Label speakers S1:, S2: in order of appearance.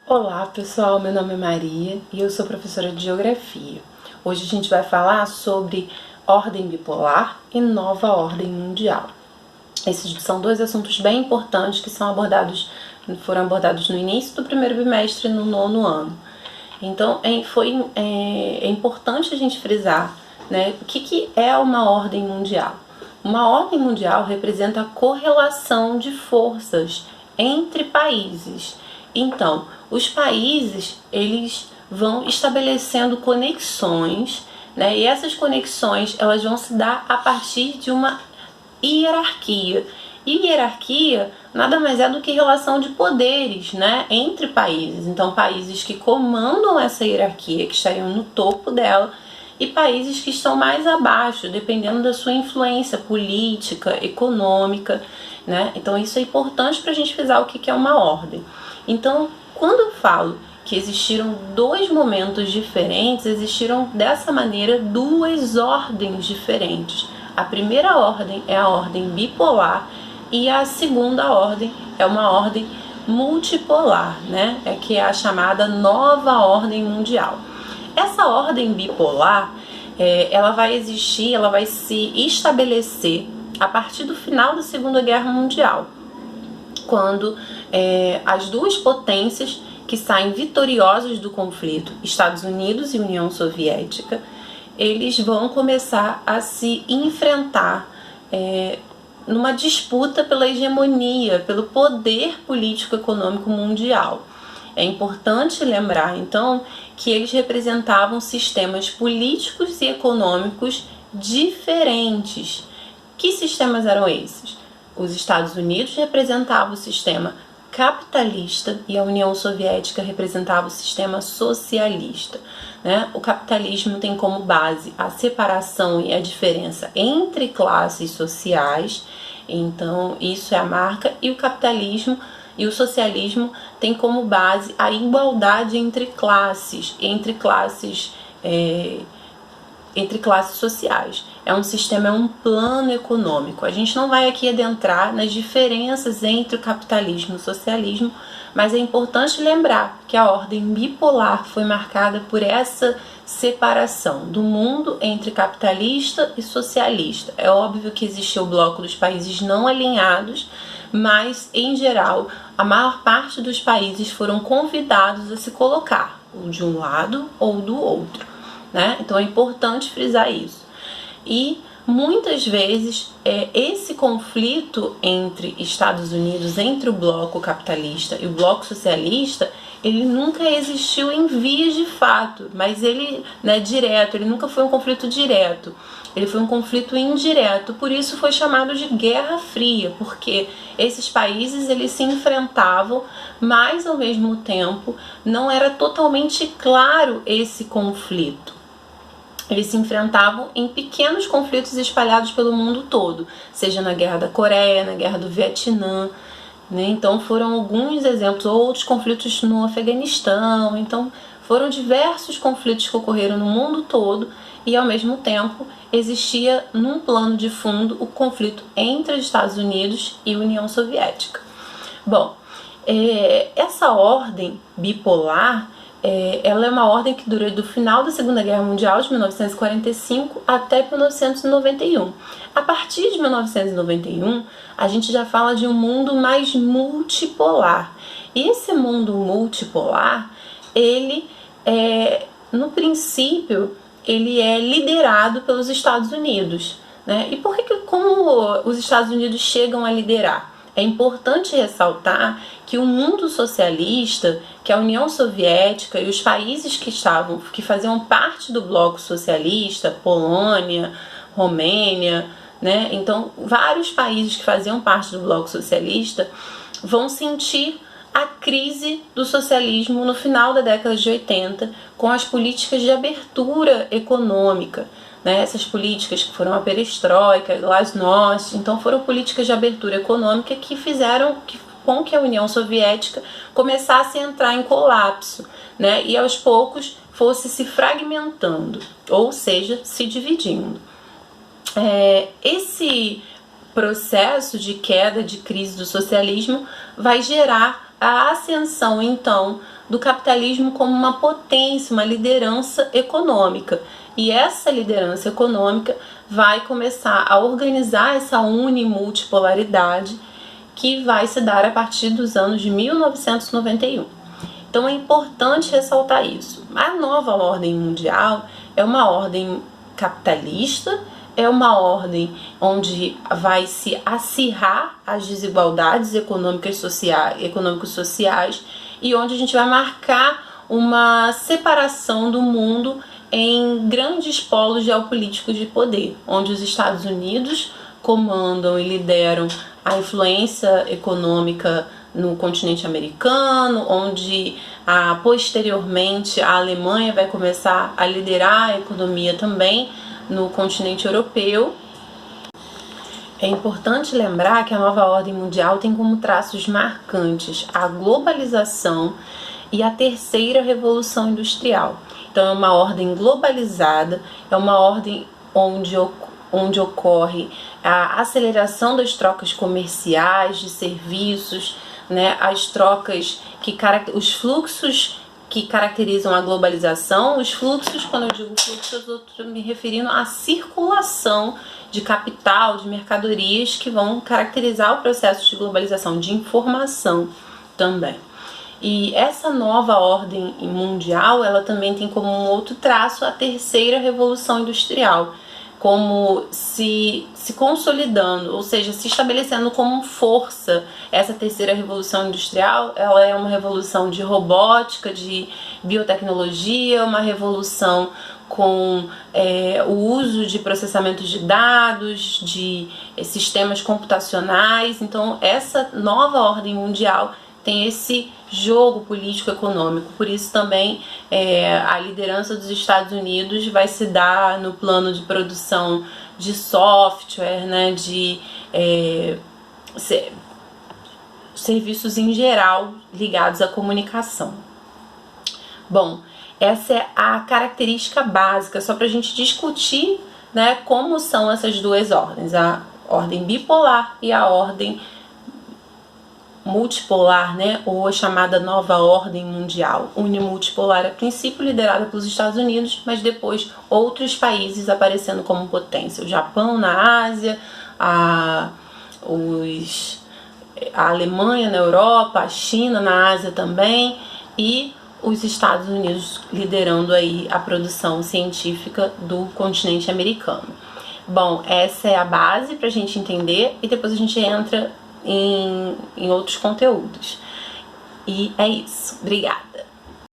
S1: Olá pessoal, meu nome é Maria e eu sou professora de Geografia. Hoje a gente vai falar sobre ordem bipolar e nova ordem mundial. Esses são dois assuntos bem importantes que foram abordados no início do primeiro bimestre no 9º ano. Então é importante a gente frisar, né, o que é uma ordem mundial. Uma ordem mundial representa a correlação de forças entre países. Então, os países, eles vão estabelecendo conexões, né? E essas conexões, elas vão se dar a partir de uma hierarquia. E hierarquia nada mais é do que relação de poderes, né, entre países. Então, países que comandam essa hierarquia, que estariam no topo dela, e países que estão mais abaixo, dependendo da sua influência política, econômica, né? Então, isso é importante para a gente frisar o que é uma ordem. Então, quando eu falo que existiram dois momentos diferentes, existiram dessa maneira duas ordens diferentes. A primeira ordem é a ordem bipolar e a segunda ordem é uma ordem multipolar, né? Que é a chamada nova ordem mundial. Essa ordem bipolar, ela vai existir, ela vai se estabelecer a partir do final da Segunda Guerra Mundial, quando as duas potências que saem vitoriosas do conflito, Estados Unidos e União Soviética, eles vão começar a se enfrentar numa disputa pela hegemonia, pelo poder político-econômico mundial. É importante lembrar, então, que eles representavam sistemas políticos e econômicos diferentes. Que sistemas eram esses? Os Estados Unidos representavam o sistema capitalista e a União Soviética representava o sistema socialista, né? O capitalismo tem como base a separação e a diferença entre classes sociais, então isso é a marca, e o capitalismo e o socialismo tem como base a igualdade entre classes sociais. É um sistema, é um plano econômico. A gente não vai aqui adentrar nas diferenças entre o capitalismo e o socialismo, mas é importante lembrar que a ordem bipolar foi marcada por essa separação do mundo entre capitalista e socialista. É óbvio que existiu o bloco dos países não alinhados, mas, em geral, a maior parte dos países foram convidados a se colocar, ou de um lado ou do outro, né? Então é importante frisar isso. E muitas vezes esse conflito entre Estados Unidos, entre o bloco capitalista e o bloco socialista, ele nunca existiu em vias de fato, mas ele, direto, ele nunca foi um conflito direto, ele foi um conflito indireto, por isso foi chamado de Guerra Fria, porque esses países eles se enfrentavam, mas ao mesmo tempo não era totalmente claro esse conflito. Eles se enfrentavam em pequenos conflitos espalhados pelo mundo todo, seja na Guerra da Coreia, na Guerra do Vietnã, né? Então foram alguns exemplos, outros conflitos no Afeganistão. Então foram diversos conflitos que ocorreram no mundo todo e ao mesmo tempo existia num plano de fundo o conflito entre os Estados Unidos e a União Soviética. Bom, essa ordem bipolar, ela é uma ordem que dura do final da Segunda Guerra Mundial, de 1945 até 1991. A partir de 1991, a gente já fala de um mundo mais multipolar. E esse mundo multipolar, ele no princípio, ele é liderado pelos Estados Unidos, né? E como os Estados Unidos chegam a liderar? É importante ressaltar que o mundo socialista, que a União Soviética e os países que faziam parte do bloco socialista, Polônia, Romênia, né? Então, vários países que faziam parte do bloco socialista vão sentir a crise do socialismo no final da década de 80, com as políticas de abertura econômica, né? Essas políticas que foram a perestroika, glasnost, então foram políticas de abertura econômica que fizeram com que a União Soviética começasse a entrar em colapso, né? E aos poucos fosse se fragmentando, ou seja, se dividindo. Esse processo de queda, de crise do socialismo vai gerar a ascensão, então, do capitalismo como uma potência, uma liderança econômica. E essa liderança econômica vai começar a organizar essa unimultipolaridade que vai se dar a partir dos anos de 1991. Então é importante ressaltar isso. A nova ordem mundial é uma ordem capitalista, é uma ordem onde vai se acirrar as desigualdades econômico-sociais e onde a gente vai marcar uma separação do mundo em grandes polos geopolíticos de poder, onde os Estados Unidos comandam e lideram a influência econômica no continente americano, onde posteriormente a Alemanha vai começar a liderar a economia também no continente europeu. É importante lembrar que a nova ordem mundial tem como traços marcantes a globalização e a terceira revolução industrial. Então é uma ordem globalizada, é uma ordem onde ocorre a aceleração das trocas comerciais, de serviços, né, as trocas os fluxos que caracterizam a globalização. Os fluxos, quando eu digo fluxos, eu estou me referindo à circulação de capital, de mercadorias que vão caracterizar o processo de globalização, de informação também. E essa nova ordem mundial, ela também tem como um outro traço a terceira revolução industrial, como se consolidando, ou seja, se estabelecendo como força. Essa terceira revolução industrial, ela é uma revolução de robótica, de biotecnologia, uma revolução com o uso de processamento de dados, de sistemas computacionais. Então, essa nova ordem mundial tem esse jogo político-econômico. Por isso também a liderança dos Estados Unidos vai se dar no plano de produção de software, né, de serviços em geral ligados à comunicação. Bom, essa é a característica básica, só para a gente discutir, né, como são essas duas ordens, a ordem bipolar e a ordem multipolar, né, ou a chamada nova ordem mundial. Unimultipolar a princípio liderada pelos Estados Unidos, mas depois outros países aparecendo como potência. O Japão na Ásia, a Alemanha na Europa, a China na Ásia também, e os Estados Unidos liderando aí a produção científica do continente americano. Bom, essa é a base para a gente entender e depois a gente entra em outros conteúdos. E é isso. Obrigada!